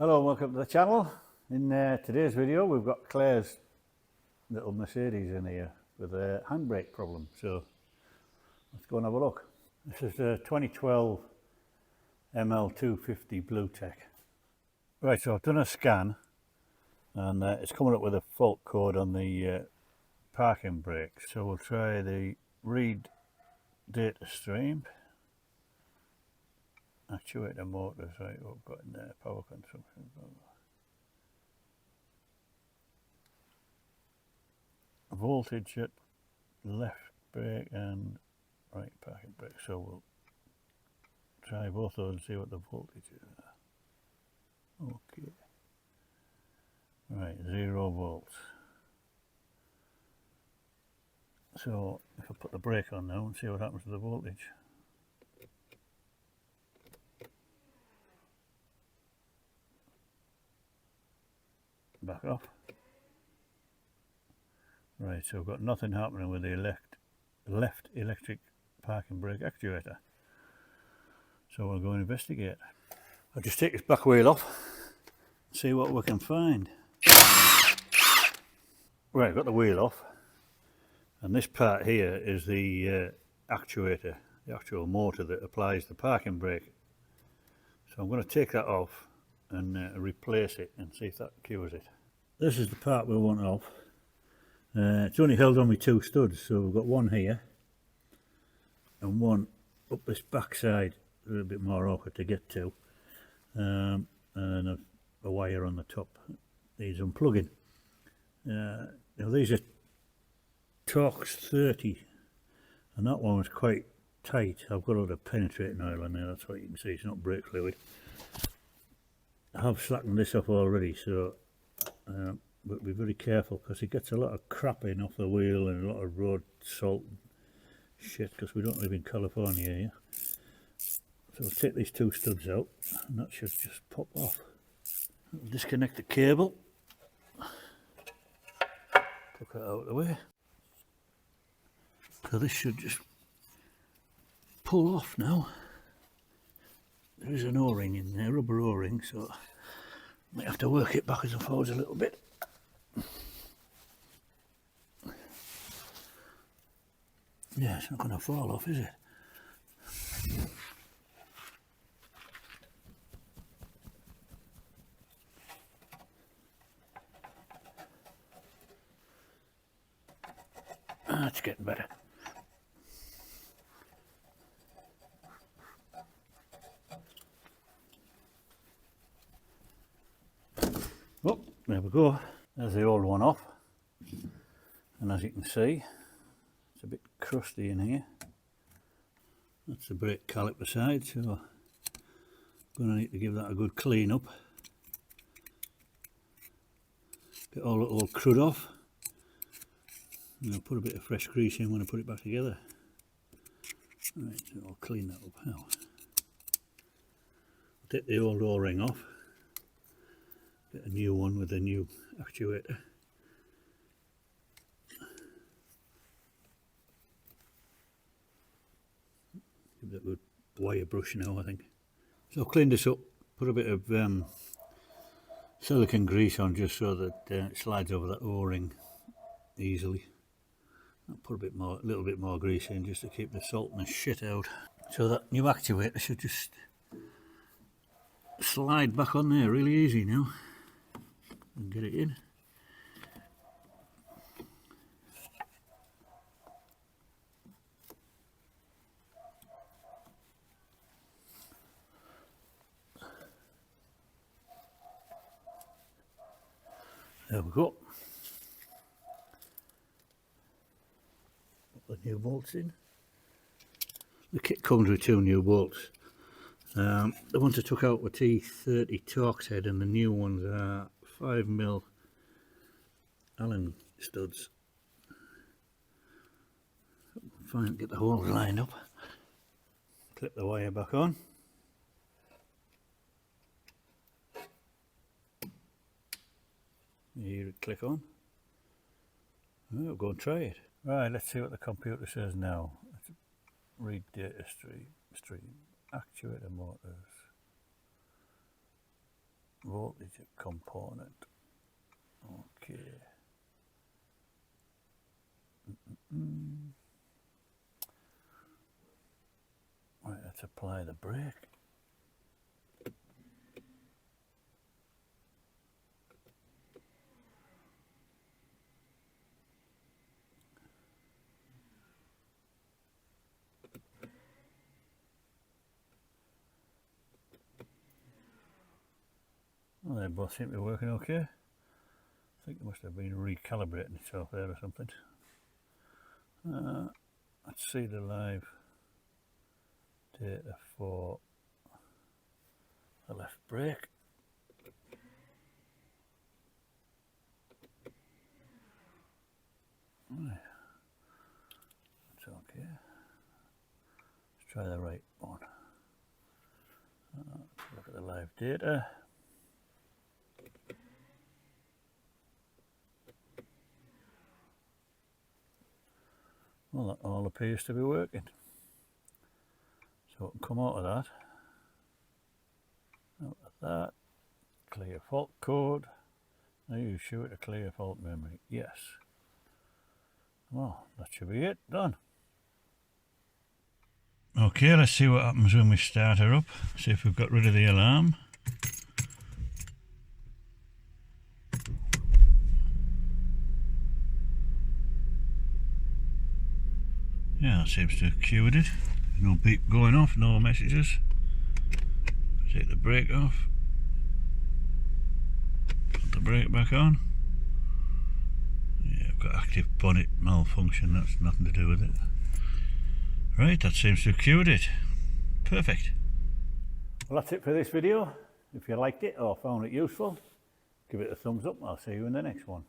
Hello and welcome to the channel. In today's video we've got Claire's little Mercedes in here with a handbrake problem, so let's go and have a look. This is a 2012 ML250 BlueTech. Right, so I've done a scan and it's coming up with a fault code on the parking brake. So we'll try the read data stream. Actuator motors, right, what we've got in there, power consumption. Voltage at left brake and right parking brake. So we'll try both of those and see what the voltage is. Okay. Right, 0 volts. So if I put the brake on now and see what happens to the voltage. Back off. Right, so I've got nothing happening with the left electric parking brake actuator. So we'll go and investigate. I'll just take this back wheel off, see what we can find. Right, I've got the wheel off, and this part here is the actuator, the actual motor that applies the parking brake. So I'm going to take that off and replace it and see if that cures it. This is the part we want off. It's only held on with 2 studs, so we've got one here and one up this back side, a little bit more awkward to get to, and a wire on the top needs unplugging. Now these are Torx 30 and that one was quite tight. I've got a lot of penetrating oil in there, that's what you can see, it's not brake fluid. I have slackened this off already, so but be very careful because it gets a lot of crap in off the wheel and a lot of road salt and shit, because we don't live in California here. So we'll take these 2 studs out and that should just pop off. We'll disconnect the cable, took it out of the way. So this should just pull off now. There is an O-ring in there, rubber O-ring, so I might have to work it backwards and forwards a little bit. Yeah, it's not going to fall off, is it? It's getting better. Oh, there we go. There's the old one off. And as you can see, it's a bit crusty in here. That's the brake caliper side, so I'm going to need to give that a good clean up. Get all the old crud off. And I'll put a bit of fresh grease in when I put it back together. Right, so I'll clean that up now. I'll take the old O-ring off. Get a new one with a new actuator. Give it a good wire brush now, I think. So I've cleaned this up, put a bit of silicone grease on just so that it slides over that O-ring easily. I'll put a little bit more grease in just to keep the salt and the shit out. So that new actuator should just slide back on there really easy now. And get it in. There we go. Put the new bolts in. The kit comes with 2 new bolts. The ones I took out were T30 Torx head, and the new ones are 5mm Allen studs. Fine, get the holes lined up. Clip the wire back on. You hear it click on. We'll go and try it. Right, let's see what the computer says now. Let's read data stream, actuator motors. voltage component. Okay. Right, let's apply the brake. Well, they both seem to be working okay. I think it must have been recalibrating itself there or something. Let's see the live data for the left brake. Right. That's okay. Let's try the right one. Look at the live data. Well, that all appears to be working. So it can come out of that, clear fault code. Now you shoot a clear fault memory. Yes. Well, that should be it, done. Okay, let's see what happens when we start her up. See if we've got rid of the alarm. Yeah, that seems to have cured it. No beep going off, no messages. Take the brake off. Put the brake back on. Yeah, I've got active bonnet malfunction, that's nothing to do with it. Right, that seems to have cured it. Perfect. Well, that's it for this video. If you liked it or found it useful, give it a thumbs up. I'll see you in the next one.